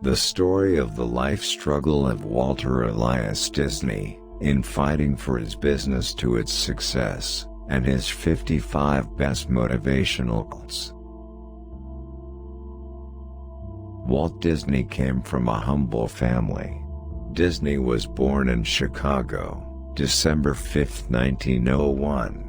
The story of the life struggle of Walter Elias Disney, in fighting for his business to its success, and his 55 best motivational quotes. Walt Disney came from a humble family. Disney was born in Chicago, December 5, 1901.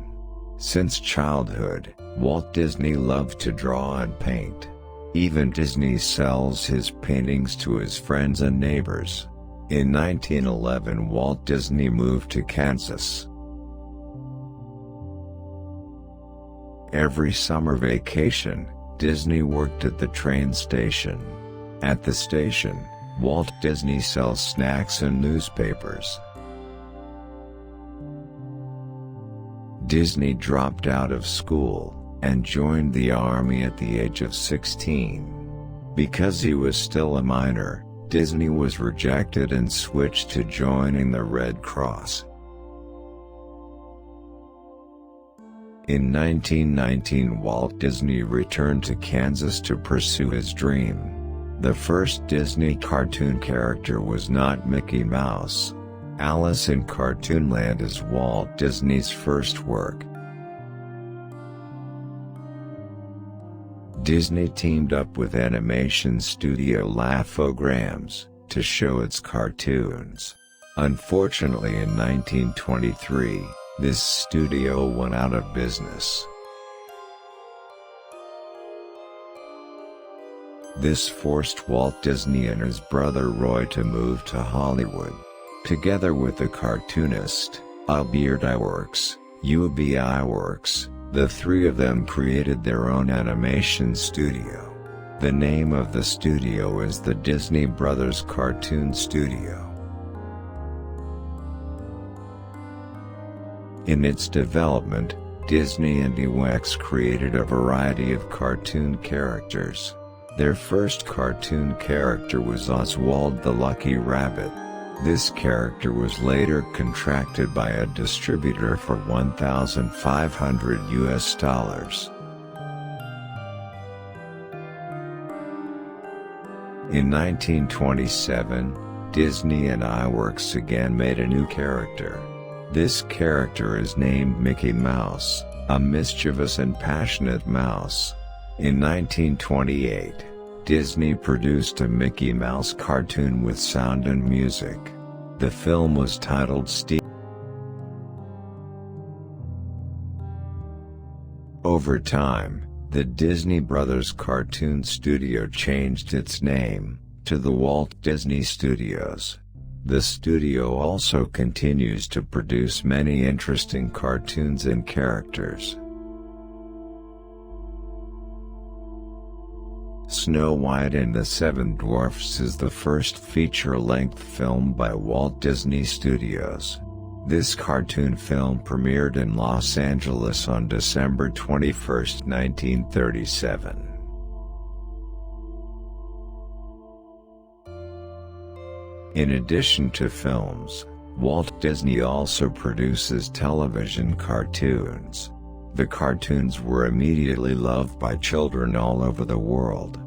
Since childhood, Walt Disney loved to draw and paint. Even Disney sells his paintings to his friends and neighbors. In 1911, Walt Disney moved to Kansas. Every summer vacation, Disney worked at the train station. At the station, Walt Disney sells snacks and newspapers. Disney dropped out of school and joined the army at the age of 16. Because he was still a minor, Disney was rejected and switched to joining the Red Cross. In 1919, Walt Disney returned to Kansas to pursue his dream. The first Disney cartoon character was not Mickey Mouse. Alice in Cartoonland is Walt Disney's first work. Disney teamed up with animation studio Laugh-O-Grams to show its cartoons. Unfortunately, in 1923, this studio went out of business. This forced Walt Disney and his brother Roy to move to Hollywood. Together with the cartoonist, Albert Iwerks, the three of them created their own animation studio. The name of the studio is the Disney Brothers Cartoon Studio. In its development, Disney and Iwerks created a variety of cartoon characters. Their first cartoon character was Oswald the Lucky Rabbit. This character was later contracted by a distributor for $1,500 US. In 1927, Disney and Iwerks again made a new character. This character is named Mickey Mouse, a mischievous and passionate mouse. In 1928, Disney produced a Mickey Mouse cartoon with sound and music. The film was titled Steve. Over time, the Disney Brothers Cartoon Studio changed its name to the Walt Disney Studios. The studio also continues to produce many interesting cartoons and characters. Snow White and the Seven Dwarfs is the first feature-length film by Walt Disney Studios. This cartoon film premiered in Los Angeles on December 21, 1937. In addition to films, Walt Disney also produces television cartoons. The cartoons were immediately loved by children all over the world.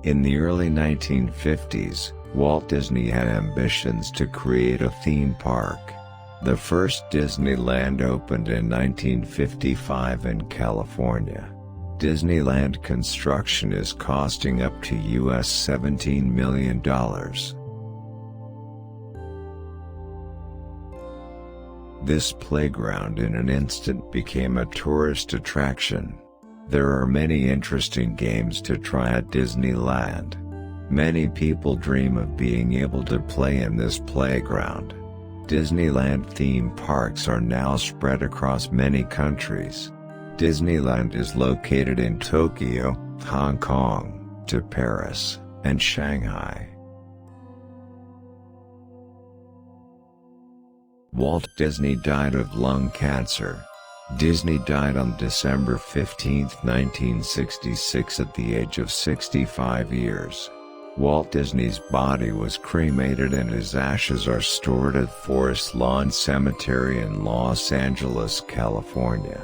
In the early 1950s, Walt Disney had ambitions to create a theme park. The first Disneyland opened in 1955 in California. Disneyland construction is costing up to US $17 million. This playground in an instant became a tourist attraction. There are many interesting games to try at Disneyland. Many people dream of being able to play in this playground. Disneyland theme parks are now spread across many countries. Disneyland is located in Tokyo, Hong Kong, to Paris, and Shanghai. Walt Disney died of lung cancer. Disney died on December 15, 1966 at the age of 65 years. Walt Disney's body was cremated and his ashes are stored at Forest Lawn Cemetery in Los Angeles, California.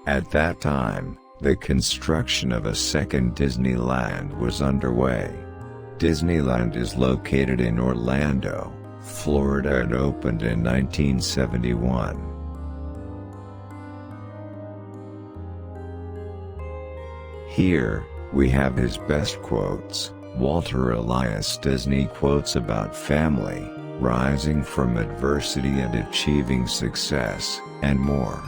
At that time, The construction of a second Disneyland was underway. Disneyland is located in Orlando, Florida and opened in 1971. Here, we have his best quotes. Walter Elias Disney quotes about family, rising from adversity and achieving success, and more.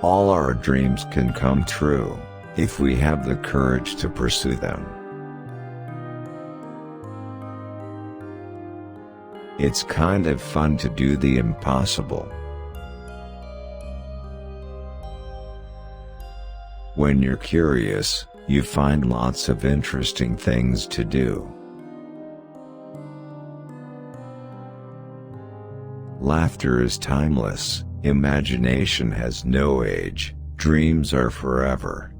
All our dreams can come true, if we have the courage to pursue them. It's kind of fun to do the impossible. When you're curious, you find lots of interesting things to do. Laughter is timeless, imagination has no age, dreams are forever.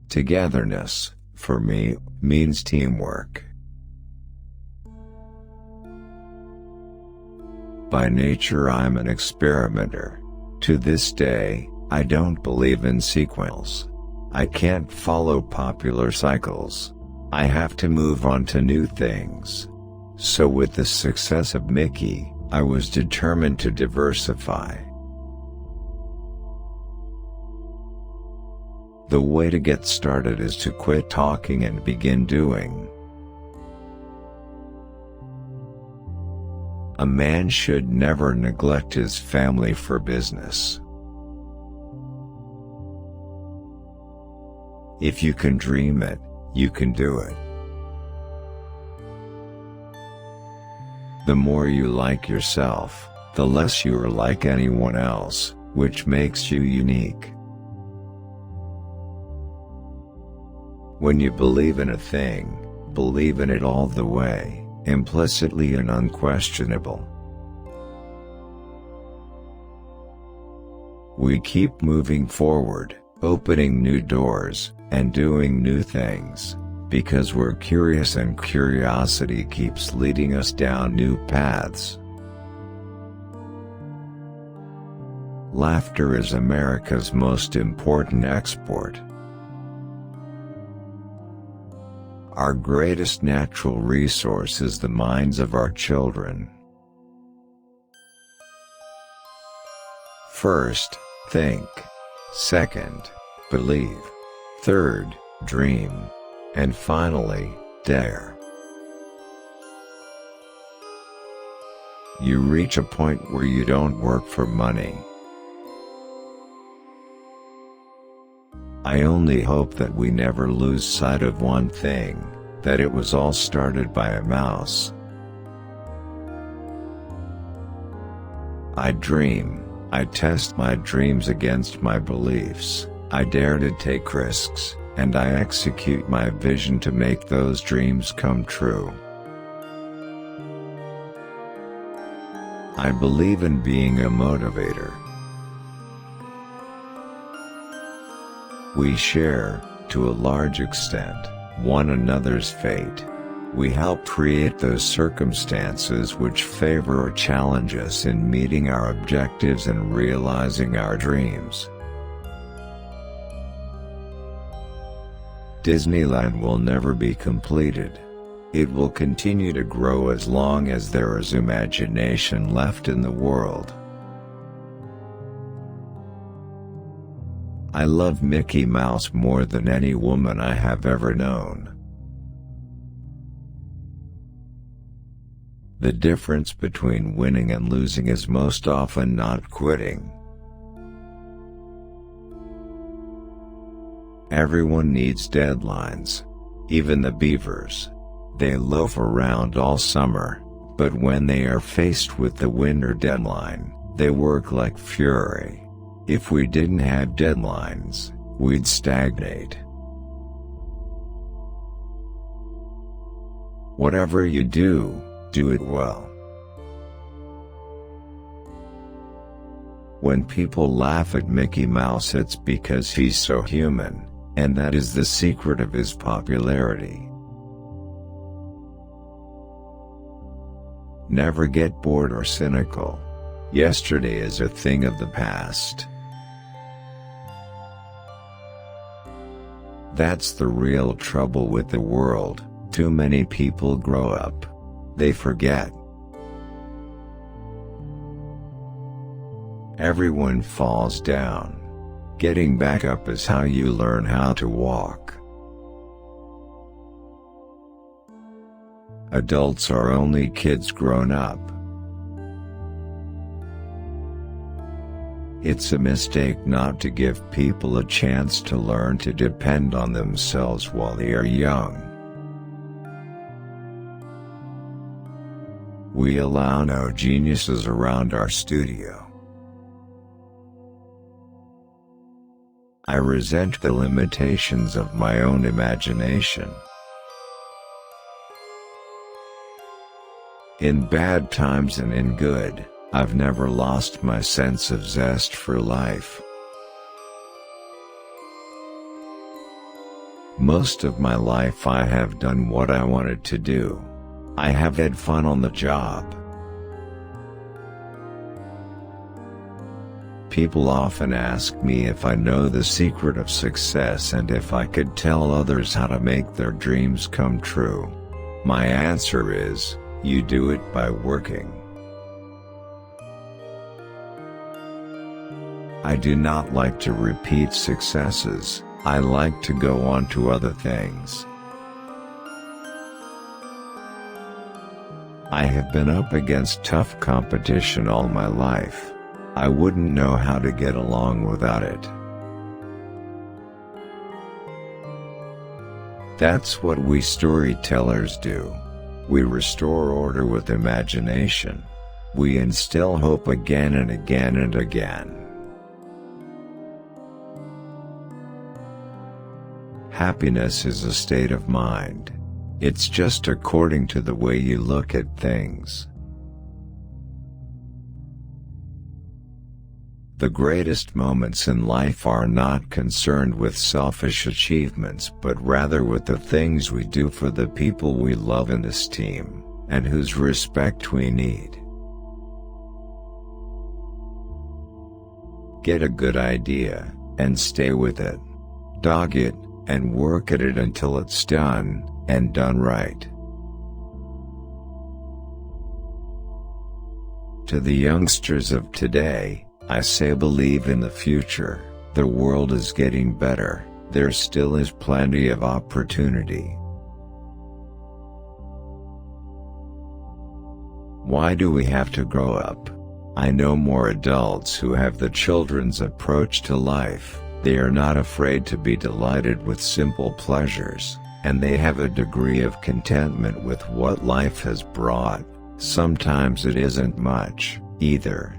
Togetherness, for me, means teamwork. By nature I'm an experimenter. To this day, I don't believe in sequels. I can't follow popular cycles. I have to move on to new things. So with the success of Mickey, I was determined to diversify. The way to get started is to quit talking and begin doing. A man should never neglect his family for business. If you can dream it, you can do it. The more you like yourself, the less you are like anyone else, which makes you unique. When you believe in a thing, believe in it all the way, implicitly and unquestionable. We keep moving forward, opening new doors, and doing new things, because we're curious and curiosity keeps leading us down new paths. Laughter is America's most important export. Our greatest natural resource is the minds of our children. First, think. Second, believe. Third, dream. And finally, dare. You reach a point where you don't work for money. I only hope that we never lose sight of one thing, that it was all started by a mouse. I dream, I test my dreams against my beliefs, I dare to take risks, and I execute my vision to make those dreams come true. I believe in being a motivator. We share, to a large extent, one another's fate. We help create those circumstances which favor or challenge us in meeting our objectives and realizing our dreams. Disneyland will never be completed. It will continue to grow as long as there is imagination left in the world. I love Mickey Mouse more than any woman I have ever known. The difference between winning and losing is most often not quitting. Everyone needs deadlines. Even the beavers. They loaf around all summer, but when they are faced with the winter deadline, they work like fury. If we didn't have deadlines, we'd stagnate. Whatever you do, do it well. When people laugh at Mickey Mouse, it's because he's so human, and that is the secret of his popularity. Never get bored or cynical. Yesterday is a thing of the past. That's the real trouble with the world. Too many people grow up. They forget. Everyone falls down. Getting back up is how you learn how to walk. Adults are only kids grown up. It's a mistake not to give people a chance to learn to depend on themselves while they are young. We allow no geniuses around our studio. I resent the limitations of my own imagination. In bad times and in good, I've never lost my sense of zest for life. Most of my life I have done what I wanted to do. I have had fun on the job. People often ask me if I know the secret of success and if I could tell others how to make their dreams come true. My answer is, you do it by working. I do not like to repeat successes. I like to go on to other things. I have been up against tough competition all my life. I wouldn't know how to get along without it. That's what we storytellers do. We restore order with imagination. We instill hope again and again and again. Happiness is a state of mind. It's just according to the way you look at things. The greatest moments in life are not concerned with selfish achievements but rather with the things we do for the people we love and esteem, and whose respect we need. Get a good idea, and stay with it. Dog it, and work at it until it's done, and done right. To the youngsters of today, I say believe in the future. The world is getting better. There still is plenty of opportunity. Why do we have to grow up? I know more adults who have the children's approach to life. They are not afraid to be delighted with simple pleasures, and they have a degree of contentment with what life has brought. Sometimes it isn't much, either.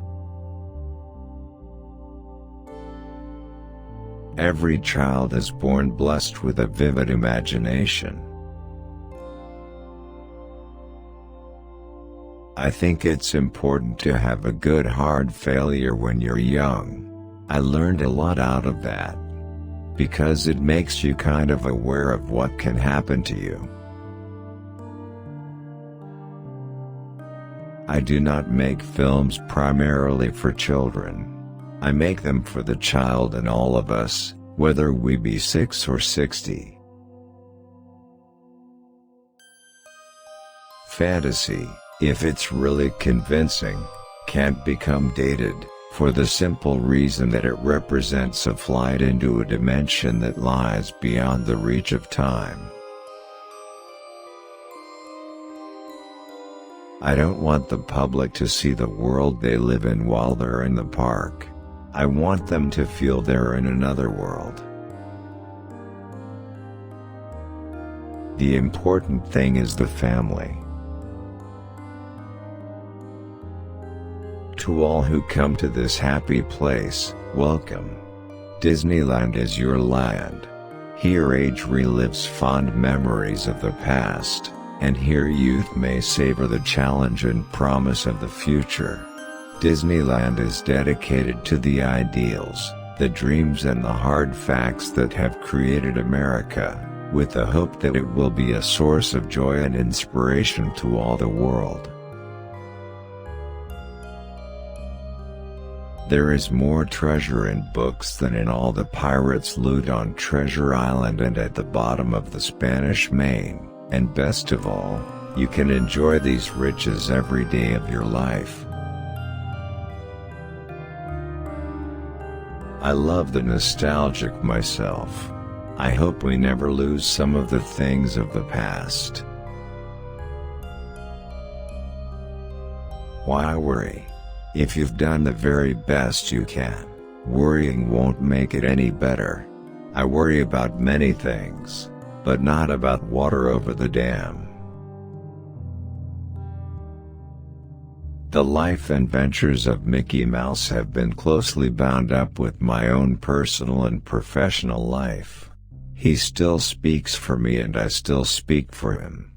Every child is born blessed with a vivid imagination. I think it's important to have a good hard failure when you're young. I learned a lot out of that. Because it makes you kind of aware of what can happen to you. I do not make films primarily for children. I make them for the child in all of us, whether we be 6 or 60. Fantasy, if it's really convincing, can't become dated, for the simple reason that it represents a flight into a dimension that lies beyond the reach of time. I don't want the public to see the world they live in while they're in the park. I want them to feel they're in another world. The important thing is the family. To all who come to this happy place, welcome. Disneyland is your land. Here age relives fond memories of the past, and here youth may savor the challenge and promise of the future. Disneyland is dedicated to the ideals, the dreams and the hard facts that have created America, with the hope that it will be a source of joy and inspiration to all the world. There is more treasure in books than in all the pirates' loot on Treasure Island and at the bottom of the Spanish Main, and best of all, you can enjoy these riches every day of your life. I love the nostalgic myself. I hope we never lose some of the things of the past. Why worry? If you've done the very best you can, worrying won't make it any better. I worry about many things, but not about water over the dam. The life and ventures of Mickey Mouse have been closely bound up with my own personal and professional life. He still speaks for me and I still speak for him.